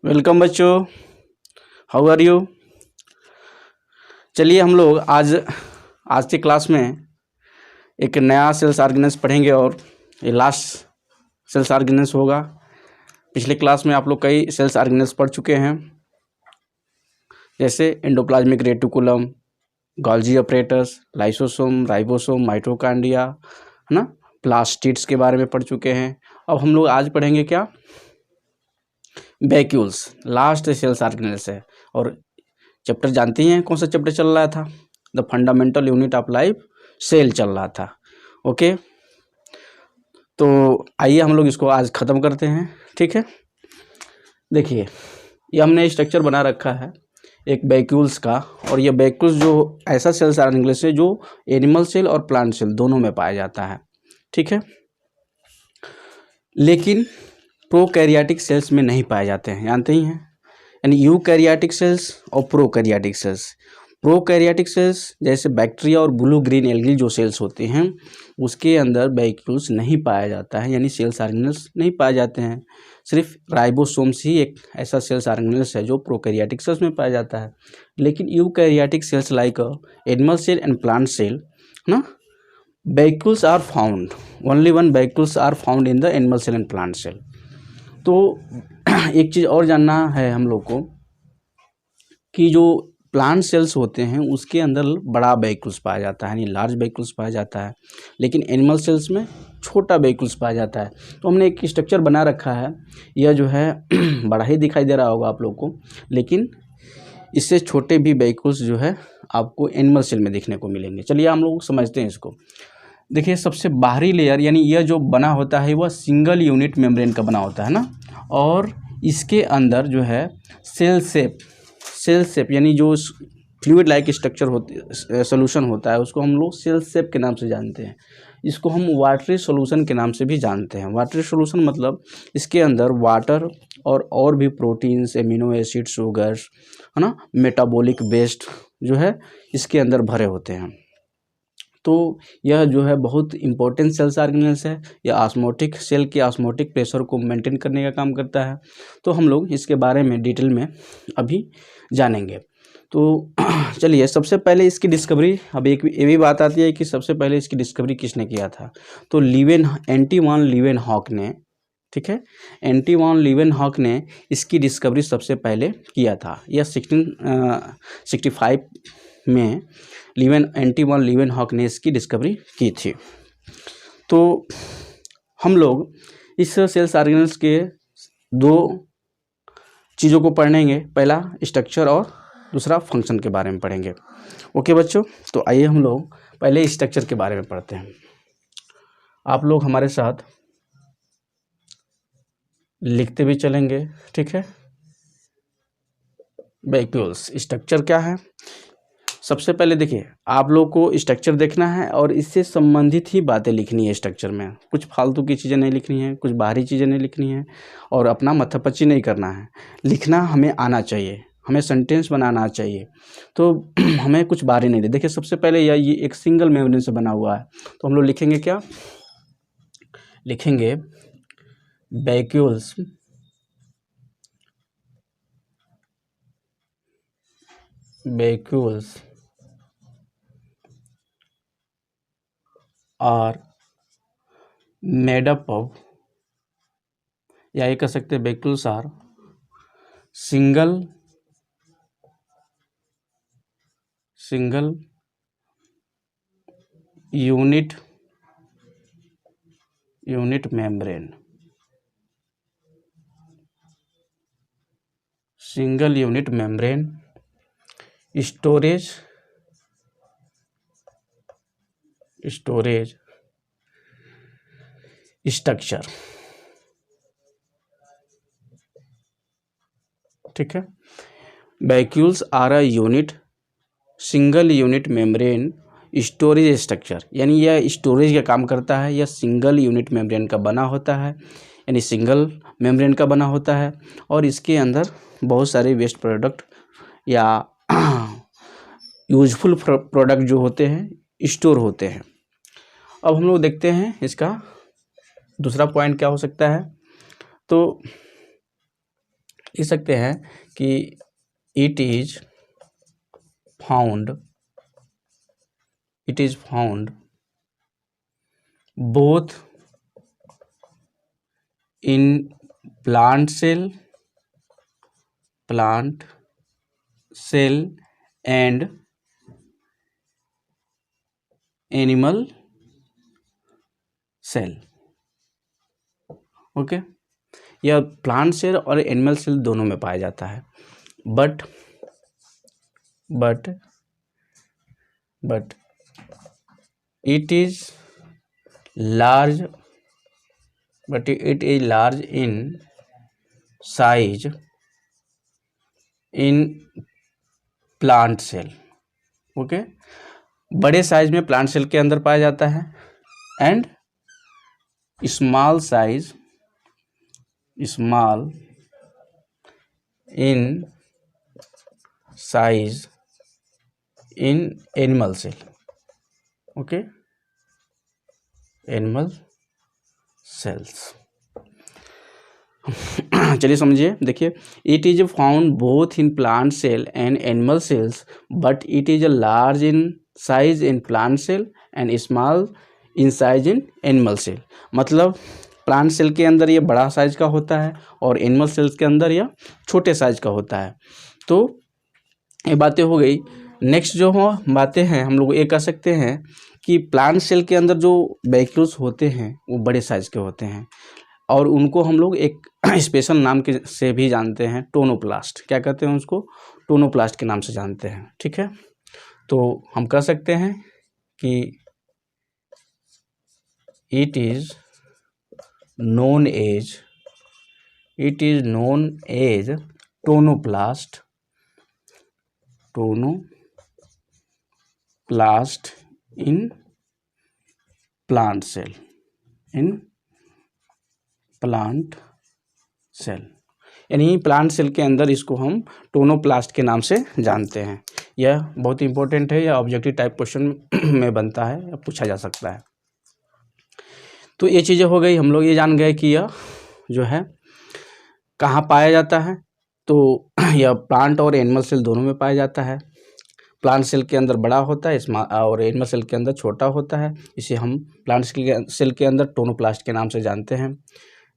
Welcome बच्चों, how are you. चलिए हम लोग आज की क्लास में एक नया सेल्स आर्गेनाइज पढ़ेंगे और ये लास्ट सेल्स आर्गेनाइज होगा। पिछले क्लास में आप लोग कई सेल्स आर्गेनाइज पढ़ चुके हैं, जैसे endoplasmic reticulum, Golgi apparatus, lysosome, ribosome, mitochondria, है ना, प्लास्टिड्स के बारे में पढ़ चुके हैं। अब हम लोग आज पढ़ेंगे क्या, वैक्यूल्स, लास्ट सेल्स आर्गेनाइज है। और चैप्टर जानते हैं कौन सा चैप्टर चल रहा था, the fundamental unit of life, cell चल रहा था। ओके, तो आइए हम लोग इसको आज ख़त्म करते हैं। ठीक है, देखिए ये हमने स्ट्रक्चर बना रखा है एक वैक्यूल्स का, और ये वैक्यूल्स जो ऐसा सेल्स आर्गेनाइज है जो एनिमल सेल और प्लांट सेल दोनों में पाया जाता है। ठीक है, लेकिन प्रोकैरियोटिक सेल्स में नहीं पाए जाते हैं, जानते ही हैं, यानी यूकैरियोटिक सेल्स और प्रोकैरियोटिक सेल्स। प्रोकैरियोटिक सेल्स जैसे बैक्टीरिया और ब्लू ग्रीन एल्गी जो सेल्स होते हैं उसके अंदर वैक्यूल्स नहीं पाया जाता है, यानी सेल्स ऑर्गेनेल्स नहीं पाए जाते हैं। सिर्फ राइबोसोम्स ही एक ऐसा सेल्स ऑर्गेनेल्स है जो प्रोकैरियोटिक सेल्स में पाया जाता है। लेकिन eukaryotic cells like animal cell and plant cell, ना, vacuoles are found, only one vacuoles are found in the animal cell and plant cell. तो एक चीज़ और जानना है हम लोग को कि जो प्लांट सेल्स होते हैं उसके अंदर बड़ा वैक्यूल्स पाया जाता है, यानी लार्ज वैक्यूल्स पाया जाता है, लेकिन एनिमल सेल्स में छोटा वैक्यूल्स पाया जाता है। तो हमने एक स्ट्रक्चर बना रखा है, यह जो है बड़ा ही दिखाई दे रहा होगा आप लोग को, लेकिन इससे छोटे भी वैक्यूल्स जो है आपको एनिमल सेल में देखने को मिलेंगे। चलिए हम लोग समझते हैं इसको। देखिए सबसे बाहरी लेयर यानी यह जो बना होता है वह सिंगल यूनिट मेम्ब्रेन का बना होता है ना, और इसके अंदर जो है सेल शेप यानी जो फ्लूइड लाइक स्ट्रक्चर होती सोल्यूशन होता है उसको हम लोग सेल शेप के नाम से जानते हैं। इसको हम वाटरी सॉल्यूशन के नाम से भी जानते हैं। वाटरी सॉल्यूशन मतलब इसके अंदर वाटर और भी प्रोटीन्स, एमिनो एसिड, शुगर्स, है ना, मेटाबॉलिक वेस्ट जो है इसके अंदर भरे होते हैं। तो यह जो है बहुत इंपॉर्टेंट सेल्स ऑर्गेनेल्स है। यह ऑस्मोटिक सेल के ऑस्मोटिक प्रेशर को मेंटेन करने का काम करता है। तो हम लोग इसके बारे में डिटेल में अभी जानेंगे। तो चलिए सबसे पहले इसकी डिस्कवरी, अब एक ये भी बात आती है कि सबसे पहले इसकी डिस्कवरी किसने किया था, तो एंटी वॉन लीवेनहॉक ने। ठीक है, एंटी वॉन लीवेनहॉक ने इसकी डिस्कवरी सबसे पहले किया था। यह 1665 में एंटी वॉन लीवेनहॉक ने इसकी डिस्कवरी की थी। तो हम लोग इस सेल्स ऑर्गेनेल्स के दो चीज़ों को पढ़ेंगे, पहला स्ट्रक्चर और दूसरा फंक्शन के बारे में पढ़ेंगे। ओके बच्चों, तो आइए हम लोग पहले स्ट्रक्चर के बारे में पढ़ते हैं। आप लोग हमारे साथ लिखते भी चलेंगे। ठीक है, वैक्यूल्स स्ट्रक्चर क्या है। सबसे पहले देखिए आप लोग को स्ट्रक्चर देखना है और इससे संबंधित ही बातें लिखनी है। स्ट्रक्चर में कुछ फालतू की चीज़ें नहीं लिखनी है, कुछ बाहरी चीज़ें नहीं लिखनी है, और अपना मथापच्ची नहीं करना है। लिखना हमें आना चाहिए, हमें सेंटेंस बनाना चाहिए। तो हमें कुछ बाहरी नहीं। देखिए सबसे पहले ये एक सिंगल मेम्ब्रेन से बना हुआ है, तो हम लोग लिखेंगे क्या, लिखेंगे vacuoles are made up of, या ये कह सकते हैं vacuoles are single unit membrane, single unit membrane storage structure. ठीक है, vacuoles are a single unit membrane storage structure, यानी यह स्टोरेज का काम करता है। यह सिंगल यूनिट मेम्ब्रेन का बना होता है, यानी सिंगल मेम्ब्रेन का बना होता है, और इसके अंदर बहुत सारे वेस्ट प्रोडक्ट या यूजफुल प्रोडक्ट जो होते हैं स्टोर होते हैं। अब हम लोग देखते हैं इसका दूसरा पॉइंट क्या हो सकता है। तो लिख सकते हैं कि it is found both in plant cell and animal cell. Okay, यह प्लांट सेल और एनिमल सेल दोनों में पाया जाता है, but it is large in size in plant cell। Okay, बड़े साइज में प्लांट सेल के अंदर पाया जाता है and small in size in animal cell. Okay, animal cells. चलिए समझिए, देखिए, it is found both in plant cell and animal cells, but it is large in size in plant cell and small in size in animal cell. मतलब plant cell के अंदर ये बड़ा size का होता है और एनिमल सेल्स के अंदर यह छोटे साइज का होता है। तो ये बातें हो गई। नेक्स्ट जो हो बातें हैं, हम लोग ये कह सकते हैं कि प्लांट सेल के अंदर जो वैक्यूल्स होते हैं वो बड़े साइज के होते हैं और उनको हम लोग एक स्पेशल नाम के से भी जानते हैं, टोनोप्लास्ट। क्या कहते हैं उसको? टोनोप्लास्ट के नाम से जानते हैं। ठीक है, तो हम कह सकते हैं कि it is known as tonoplast in plant cell, यानी प्लांट सेल के अंदर इसको हम टोनोप्लास्ट के नाम से जानते हैं। यह बहुत इंपॉर्टेंट है, यह ऑब्जेक्टिव टाइप क्वेश्चन में बनता है या पूछा जा सकता है। तो ये चीज़ें हो गई, हम लोग ये जान गए कि यह जो है कहाँ पाया जाता है। तो यह प्लांट और एनिमल सेल दोनों में पाया जाता है। प्लांट सेल के अंदर बड़ा होता है और एनिमल सेल के अंदर छोटा होता है। इसे हम प्लांट सेल के अंदर टोनोप्लास्ट के नाम से जानते हैं।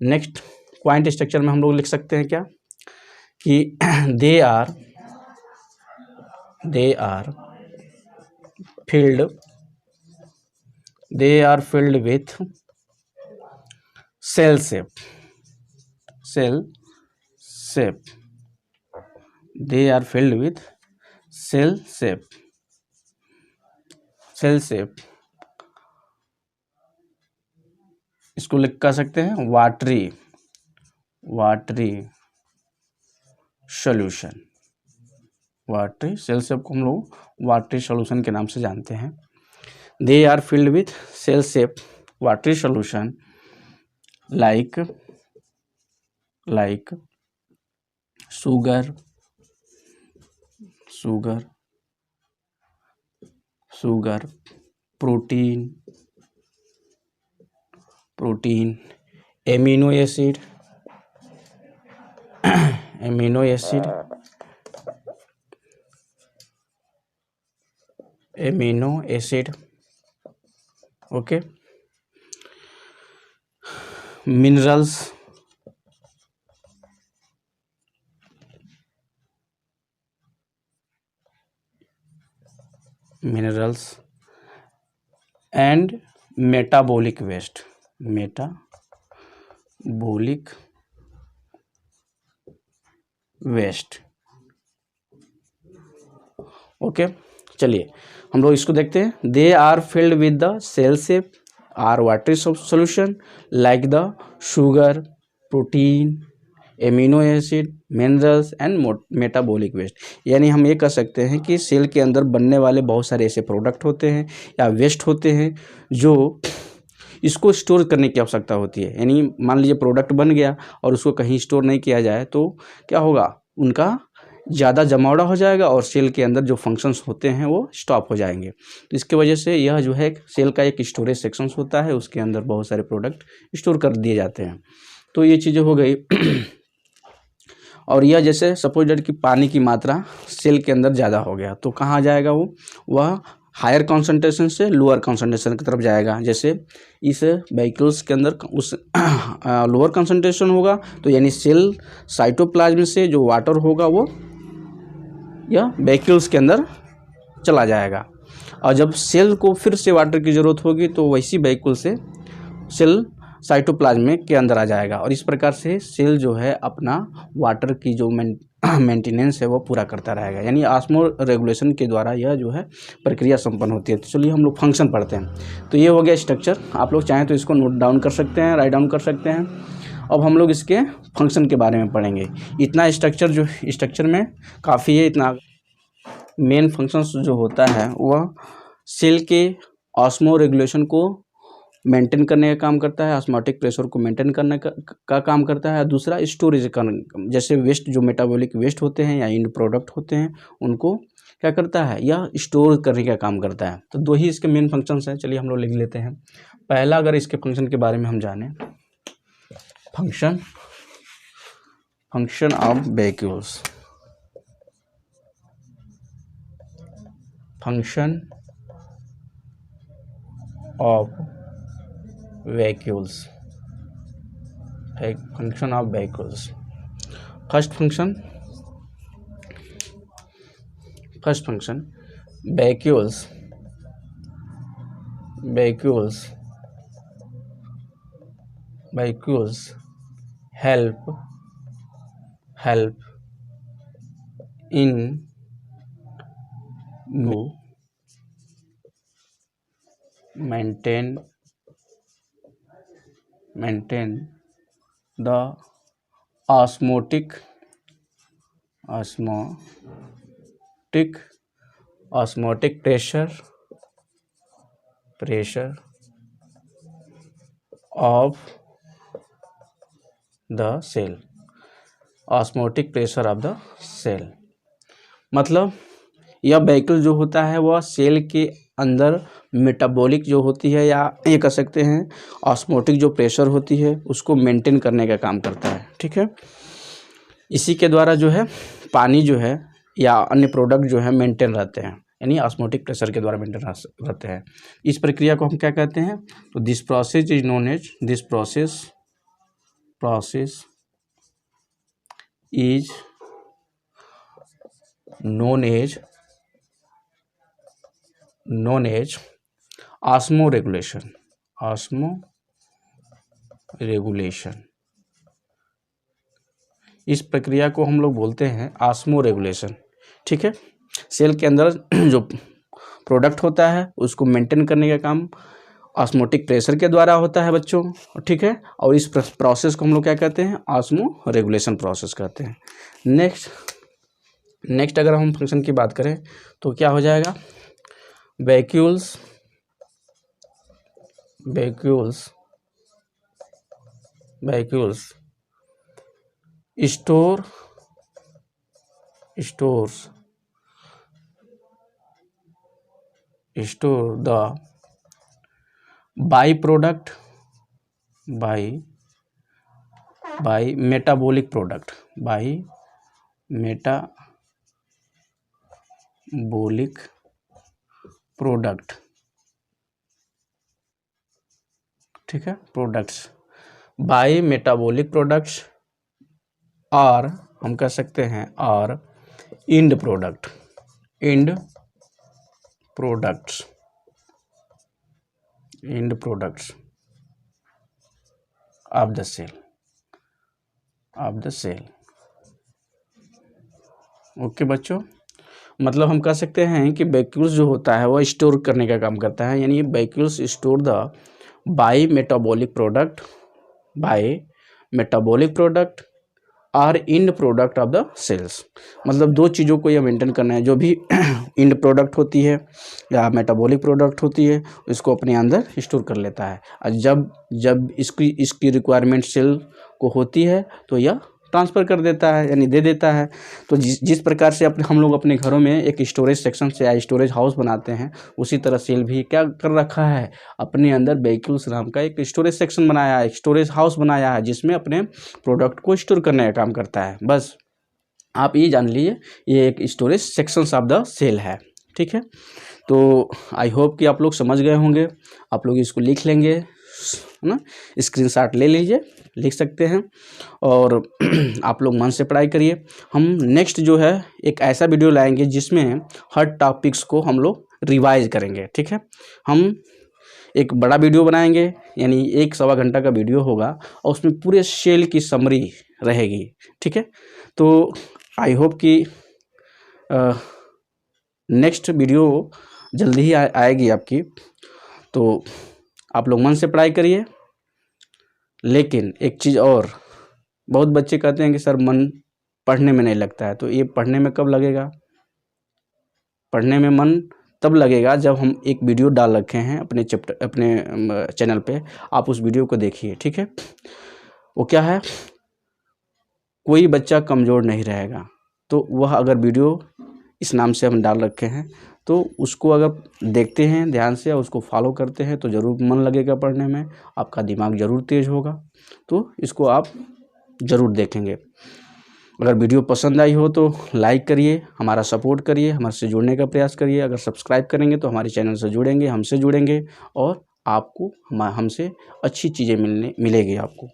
नेक्स्ट पॉइंट स्ट्रक्चर में हम लोग लिख सकते हैं क्या कि they are filled with cell shape। They are filled with cell shape। इसको लिख कर सकते हैं watery solution. Watery cell sap को हम लोग वाटरी सॉल्यूशन के नाम से जानते हैं। They are filled with cell sap watery solution like sugar, protein, amino acid, okay, minerals, and metabolic waste। Okay, चलिए हम लोग इसको देखते हैं। They are filled with the cell sap are watery solution like the sugar, protein, amino acid, minerals and metabolic waste. यानी हम ये कह सकते हैं कि सेल के अंदर बनने वाले बहुत सारे ऐसे प्रोडक्ट होते हैं या वेस्ट होते हैं जो इसको स्टोर करने की आवश्यकता होती है। यानी मान लीजिए प्रोडक्ट बन गया और उसको कहीं स्टोर नहीं किया जाए तो क्या होगा, उनका ज़्यादा जमावड़ा हो जाएगा और सेल के अंदर जो फंक्शंस होते हैं वो स्टॉप हो जाएंगे। तो इसके वजह से यह जो है सेल का एक स्टोरेज सेक्शंस होता है, उसके अंदर बहुत सारे प्रोडक्ट स्टोर कर दिए जाते हैं। तो ये चीज़ें हो गई। और यह जैसे सपोज दैट कि पानी की मात्रा सेल के अंदर ज़्यादा हो गया तो कहाँ जाएगा वह हायर कॉन्सेंट्रेशन से लोअर कॉन्सेंट्रेशन की तरफ जाएगा। जैसे इस वेहिकल्स के अंदर उस लोअर कॉन्सेंट्रेशन होगा तो यानी सेल साइटोप्लाज्म से जो वाटर होगा वो यह वेहिकल्स के अंदर चला जाएगा, और जब सेल को फिर से वाटर की ज़रूरत होगी तो वैसी वेहिकल से सेल साइटोप्लाज्म के अंदर आ जाएगा, और इस प्रकार से सेल जो है अपना वाटर की जो मेंटेनेंस है वो पूरा करता रहेगा। यानी ऑस्मो रेगुलेशन के द्वारा यह जो है प्रक्रिया संपन्न होती है। तो चलिए हम लोग फंक्शन पढ़ते हैं। तो ये हो गया स्ट्रक्चर, आप लोग चाहें तो इसको नोट डाउन कर सकते हैं, राइट डाउन कर सकते हैं। अब हम लोग इसके फंक्शन के बारे में पढ़ेंगे। इतना स्ट्रक्चर में काफ़ी है। इतना मेन फंक्शंस जो होता है वह सेल के ऑस्मो रेगुलेशन को मेंटेन करने का काम करता है, ऑस्मोटिक प्रेशर को मेंटेन करने का काम करता है। दूसरा स्टोरेज का, जैसे वेस्ट जो मेटाबॉलिक वेस्ट होते हैं या इंड प्रोडक्ट होते हैं उनको क्या करता है, यह स्टोर करने का काम करता है। तो दो ही इसके मेन फंक्शंस हैं। चलिए हम लोग लिख लेते हैं। पहला अगर इसके फंक्शन के बारे में हम जानें, function of vacuoles, function of vacuoles, function of vacuoles. First function vacuoles help in maintain the osmotic pressure of the cell, osmotic pressure of the cell. मतलब यह वेहिकल जो होता है वह सेल के अंदर मेटाबॉलिक जो होती है, या ये कह सकते हैं ऑस्मोटिक जो प्रेशर होती है उसको मेंटेन करने का काम करता है। ठीक है, इसी के द्वारा जो है पानी जो है या अन्य प्रोडक्ट जो है मेंटेन रहते हैं, यानी ऑस्मोटिक प्रेशर के द्वारा मेंटेन रहते हैं। इस प्रक्रिया को हम क्या कहते हैं, तो this process is known as is known as osmoregulation। इस प्रक्रिया को हम लोग बोलते हैं ऑस्मोरेगुलेशन। ठीक है, सेल के अंदर जो प्रोडक्ट होता है उसको मेंटेन करने का काम ऑस्मोटिक प्रेशर के द्वारा होता है बच्चों। ठीक है, और इस प्रोसेस को हम लोग क्या कहते हैं, ऑस्मो रेगुलेशन प्रोसेस कहते हैं। नेक्स्ट अगर हम फंक्शन की बात करें तो क्या हो जाएगा, vehicles store the by metabolic product। ठीक है, प्रोडक्ट्स बाय मेटाबॉलिक प्रोडक्ट्स, और हम कह सकते हैं और end products of the cell. Okay बच्चों, मतलब हम कह सकते हैं कि वेहिकल्स जो होता है वह स्टोर करने का काम करता है, यानी vehicles store the by metabolic product or end product of the cells. मतलब दो चीज़ों को यह मेंटेन करना है, जो भी इंड प्रोडक्ट होती है या मेटाबॉलिक प्रोडक्ट होती है इसको अपने अंदर स्टोर कर लेता है, और जब इसकी रिक्वायरमेंट सेल को होती है तो यह ट्रांसफ़र कर देता है, यानी दे देता है। तो जिस प्रकार से हम लोग अपने घरों में एक स्टोरेज सेक्शन से या स्टोरेज हाउस बनाते हैं, उसी तरह सेल भी क्या कर रखा है, अपने अंदर वेहिकल्स नाम का एक स्टोरेज सेक्शन बनाया है, एक स्टोरेज हाउस बनाया है, जिसमें अपने प्रोडक्ट को स्टोर करने का काम करता है। बस आप ये जान लीजिए ये एक storage sections of the cell है। ठीक है, तो आई होप कि आप लोग समझ गए होंगे। आप लोग इसको लिख लेंगे, है ना, स्क्रीनशॉट ले लीजिए, लिख सकते हैं और आप लोग मन से पढ़ाई करिए। हम नेक्स्ट जो है एक ऐसा वीडियो लाएंगे जिसमें हर टॉपिक्स को हम लोग रिवाइज करेंगे। ठीक है, हम एक बड़ा वीडियो बनाएंगे, यानी 1-1.25 घंटा का वीडियो होगा और उसमें पूरे सेल की समरी रहेगी। ठीक है, तो आई होप कि नेक्स्ट वीडियो जल्दी ही आएगी आपकी, तो आप लोग मन से पढ़ाई करिए। लेकिन एक चीज़ और, बहुत बच्चे कहते हैं कि सर मन पढ़ने में नहीं लगता है, तो ये पढ़ने में कब लगेगा? पढ़ने में मन तब लगेगा जब हम एक वीडियो डाल रखे हैं अपने चैनल पे, आप उस वीडियो को देखिए। ठीक है, वो क्या है, कोई बच्चा कमज़ोर नहीं रहेगा। तो वह अगर वीडियो इस नाम से हम डाल रखे हैं तो उसको अगर देखते हैं ध्यान से और उसको फॉलो करते हैं तो ज़रूर मन लगेगा पढ़ने में, आपका दिमाग ज़रूर तेज़ होगा। तो इसको आप ज़रूर देखेंगे। अगर वीडियो पसंद आई हो तो लाइक करिए, हमारा सपोर्ट करिए, हमारे से जुड़ने का प्रयास करिए। अगर सब्सक्राइब करेंगे तो हमारे चैनल से जुड़ेंगे, हमसे जुड़ेंगे और आपको हमसे अच्छी चीज़ें मिलेगी आपको।